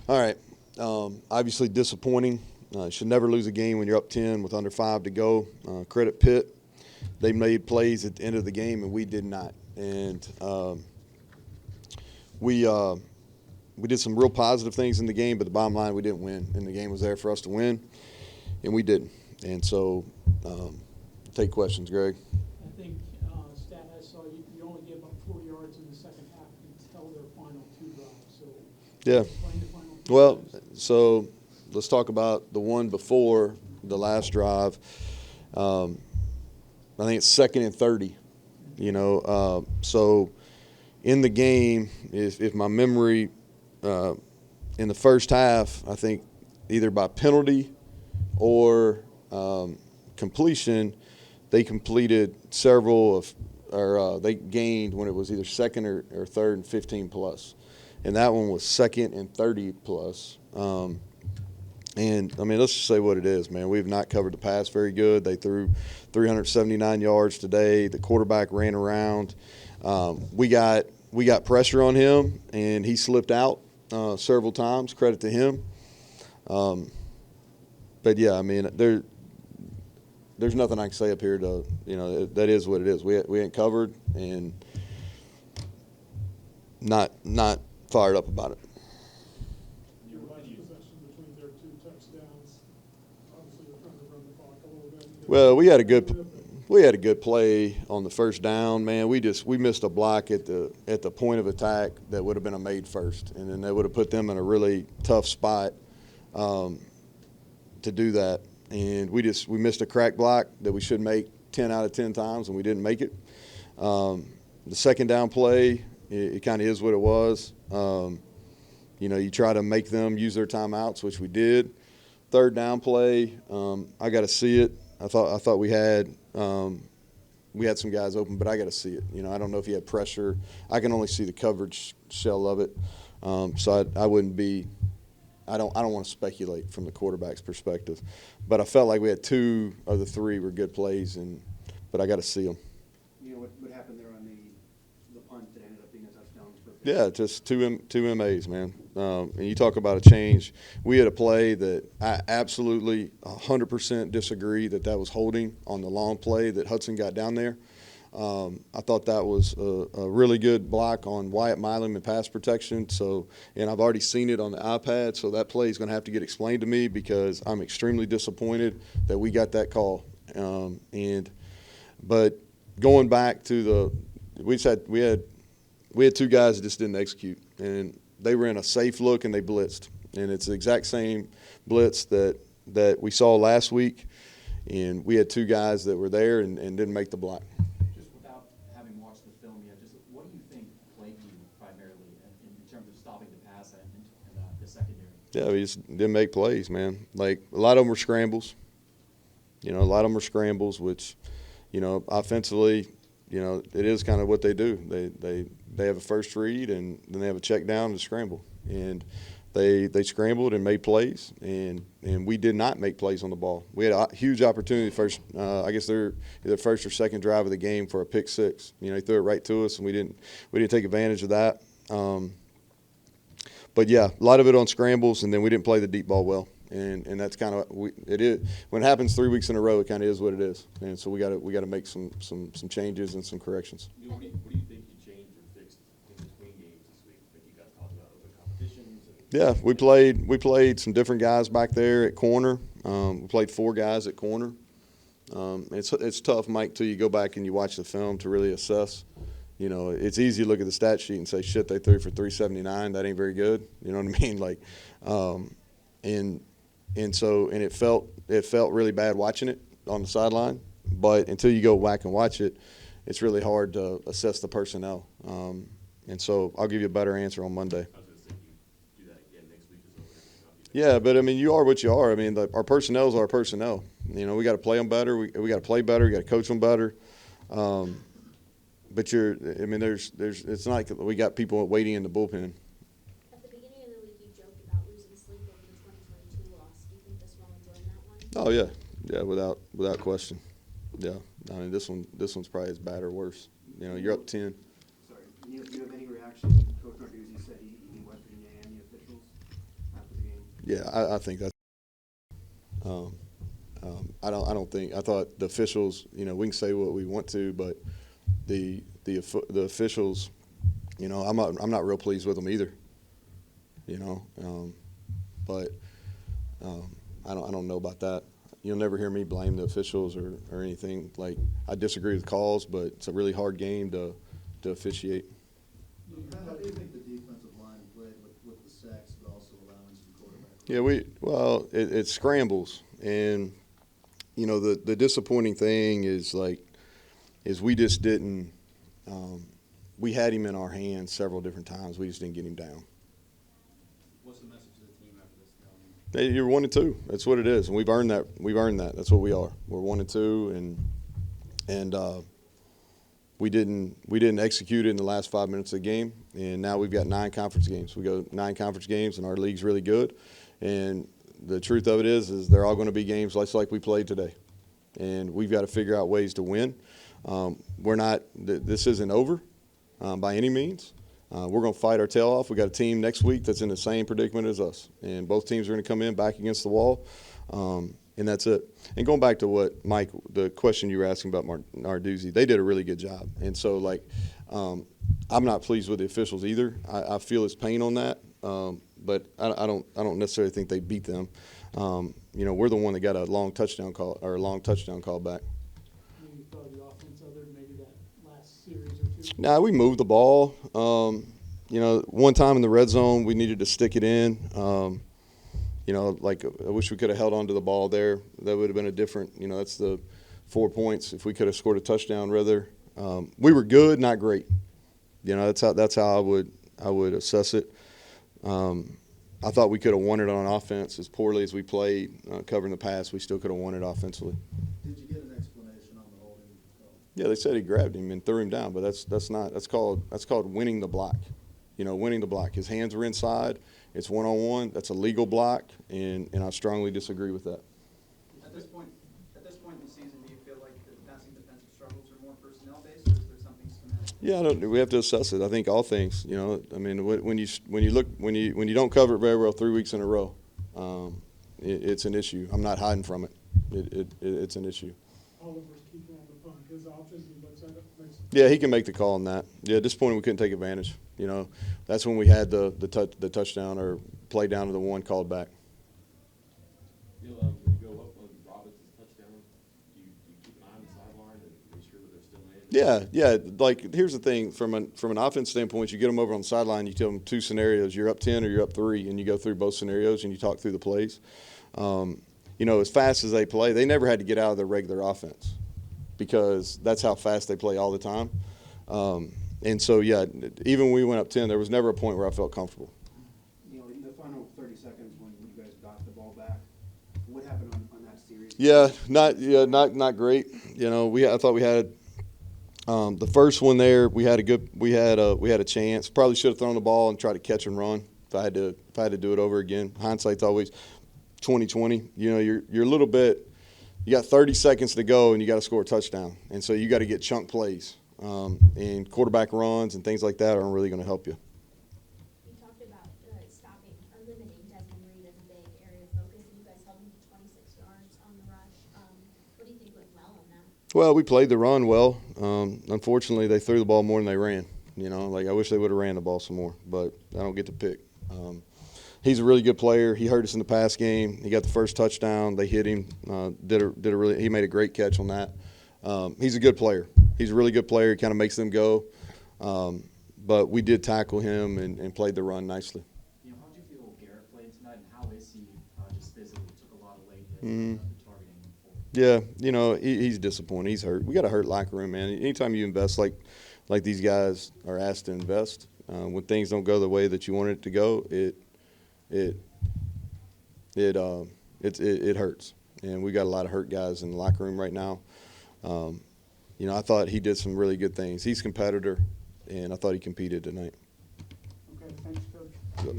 All right. Obviously disappointing. Should never lose a game when you're up 10 with under 5 to go. Credit Pitt. They made plays at the end of the game, and we did not. And we we did some real positive things in the game, but the bottom line, we didn't win. And the game was there for us to win, and we didn't. And so take questions, Greg. I think stat I saw, you only gave up 4 yards in the second half until their final 2 drives. So Yeah. explain the final 2 Well, drives. so let's talk about the one before the last drive. I think it's 2nd and 30. So in the game, if my memory in the first half, I think either by penalty or completion, they completed several of, or they gained when it was either second or third and 15 plus. And that one was 2nd and 30 plus. And, I mean, let's just say what it is, man. We have not covered the pass very good. They threw 379 yards today. The quarterback ran around. We got pressure on him, and he slipped out several times. Credit to him. But, yeah, I mean, there's nothing I can say up here to, that is what it is. We ain't covered and not fired up about it. Your last possession between their 2 touchdowns, obviously they're trying to run the clock a little bit. Well, we had a good play on the first down, man. We missed a block at the point of attack that would have been a made first, and then that would have put them in a really tough spot to do that. And we missed a crack block that we should make 10 out of 10 times, and we didn't make it. The second down play, it kind of is what it was. You try to make them use their timeouts, which we did. Third down play, I got to see it. I thought we had some guys open, but I got to see it. I don't know if he had pressure. I can only see the coverage shell of it, so I wouldn't be. I don't want to speculate from the quarterback's perspective, but I felt like we had 2 of the 3 were good plays, but I got to see them. What happened there on the punt that ended up being a touchdown for Pitt? Yeah, just two MAs, man. And you talk about a change. We had a play that I absolutely 100% disagree that was holding on the long play that Hudson got down there. I thought that was a really good block on Wyatt Milam in pass protection. And I've already seen it on the iPad, so that play is going to have to get explained to me because I'm extremely disappointed that we got that call. But going back to we had 2 guys that just didn't execute, and they ran a safe look and they blitzed, and it's the exact same blitz that we saw last week, and we had 2 guys that were there and didn't make the block. Just without having watched the film yet, just what do you think plagued you primarily in terms of stopping the pass and the secondary? Yeah, we just didn't make plays, man. Like a lot of them were scrambles. Which, offensively, it is kind of what they do. They have a first read and then they have a check down and scramble. And they scrambled and made plays, and we did not make plays on the ball. We had a huge opportunity first. I guess they're either first or second drive of the game for a pick 6. He threw it right to us, and we didn't take advantage of that. But yeah, a lot of it on scrambles, and then we didn't play the deep ball well. And that's kind of it is when it happens 3 weeks in a row. It kind of is what it is, and so we got to make some changes and some corrections. What do you think you changed or fixed in between games this week? Like you guys talked about open competitions. Yeah, we played some different guys back there at corner. We played 4 guys at corner. It's tough, Mike, till you go back and you watch the film to really assess. It's easy to look at the stat sheet and say, shit, they threw for 379. That ain't very good. You know what I mean? Like, and it felt really bad watching it on the sideline. But until you go back and watch it, it's really hard to assess the personnel. And so I'll give you a better answer on Monday. I was going to say you do that again next week as well. Yeah, but I mean, you are what you are. I mean, our personnel is our personnel. We got to play them better. We got to play better. We got to coach them better. But it's not like we got people waiting in the bullpen. At the beginning of the week, you joked about losing sleep over the 2022 loss. Do you think this one will join that one? Oh yeah, without question. Yeah, I mean this one's probably as bad or worse. You're up 10. Sorry, do you have any reaction? Coach Narduzzi said he went Virginia and the officials Yeah, I think that's. I don't think. I thought the officials. You know, we can say what we want to, but the officials. You know, I'm not real pleased with them either. You know, but I don't know about that. You'll never hear me blame the officials or anything. Like, I disagree with calls, but it's a really hard game to officiate. How do you think the defensive line played with the sacks, but also allowing some quarterback? Yeah, it scrambles, and you know the disappointing thing is we just didn't. We had him in our hands several different times. We just didn't get him down. What's the message to the team after this? Hey, you're 1-2. That's what it is, and we've earned that. We've earned that. That's what we are. We're 1-2, and we didn't execute it in the last 5 minutes of the game, and now we've got 9 conference games. We go 9 conference games, and our league's really good. And the truth of it is they're all going to be games like we played today, and we've got to figure out ways to win. We're not. This isn't over by any means. We're going to fight our tail off. We got a team next week that's in the same predicament as us, and both teams are going to come in back against the wall, and that's it. And going back to what Mike, the question you were asking about Narduzzi, they did a really good job. And so, I'm not pleased with the officials either. I feel his pain on that, but I don't necessarily think they beat them. You know, we're the one that got a long touchdown call back. You thought of the offense other than maybe that last series or two? Nah, we moved the ball. You know, one time in the red zone, we needed to stick it in. You know, I wish we could have held on to the ball there. That would have been a different, you know, that's the 4 points. If we could have scored a touchdown rather. We were good, not great. You know, that's how I would assess it. I thought we could have won it on offense as poorly as we played, covering the pass. We still could have won it offensively. Did you get an explanation on the holding call? Yeah, they said he grabbed him and threw him down, but that's called winning the block. You know, winning the block. His hands were inside. It's one-on-one. That's a legal block, and I strongly disagree with that. At this point in the season, do you feel like the passing defensive struggles are more personnel-based, or is there something schematic? Yeah, we have to assess it. I think all things. You know, I mean, when you don't cover it very well 3 weeks in a row, it's an issue. I'm not hiding from it. It's an issue. Oliver's keeping on the punt, because options he looks at it, makes. Yeah, he can make the call on that. Yeah, disappointing we couldn't take advantage. You know, that's when we had the touchdown or play down to the one called back. Neal, when you go up on Robinson's touchdown, do you keep an eye on the sideline and make sure that they're still in? Yeah. Like, here's the thing. From an offense standpoint, you get them over on the sideline, you tell them 2 scenarios. You're up 10 or you're up 3, and you go through both scenarios and you talk through the plays. You know, as fast as they play, they never had to get out of their regular offense because that's how fast they play all the time. And so, yeah, even when we went up 10, there was never a point where I felt comfortable. You know, in the final 30 seconds when you guys got the ball back, what happened on that series? Yeah, not great. You know, I thought we had the first one there. We had a chance. Probably should have thrown the ball and tried to catch and run. If I had to do it over again, hindsight's always 20/20. You know, you're a little bit. You got 30 seconds to go and you got to score a touchdown, and so you got to get chunk plays. And quarterback runs and things like that aren't really going to help you. You talked about stopping or limiting Desmond Reed as a big area of focus, and you guys held him to 26 yards on the rush. What do you think went well on that? Well, we played the run well. Unfortunately, they threw the ball more than they ran. You know, like I wish they would have ran the ball some more, but I don't get to pick. He's a really good player. He hurt us in the pass game. He got the first touchdown. They hit him. He made a great catch on that. He's a good player. He's a really good player. He kind of makes them go. But we did tackle him and played the run nicely. You know, how did you feel Garrett played tonight, and how is he just physically took a lot of weight in targeting him for? Yeah, you know, he's disappointed. He's hurt. We got a hurt locker room, man. Anytime you invest like these guys are asked to invest, when things don't go the way that you want it to go, it hurts. And we got a lot of hurt guys in the locker room right now. You know, I thought he did some really good things. He's a competitor, and I thought he competed tonight. Okay, thanks, Coach. Yep.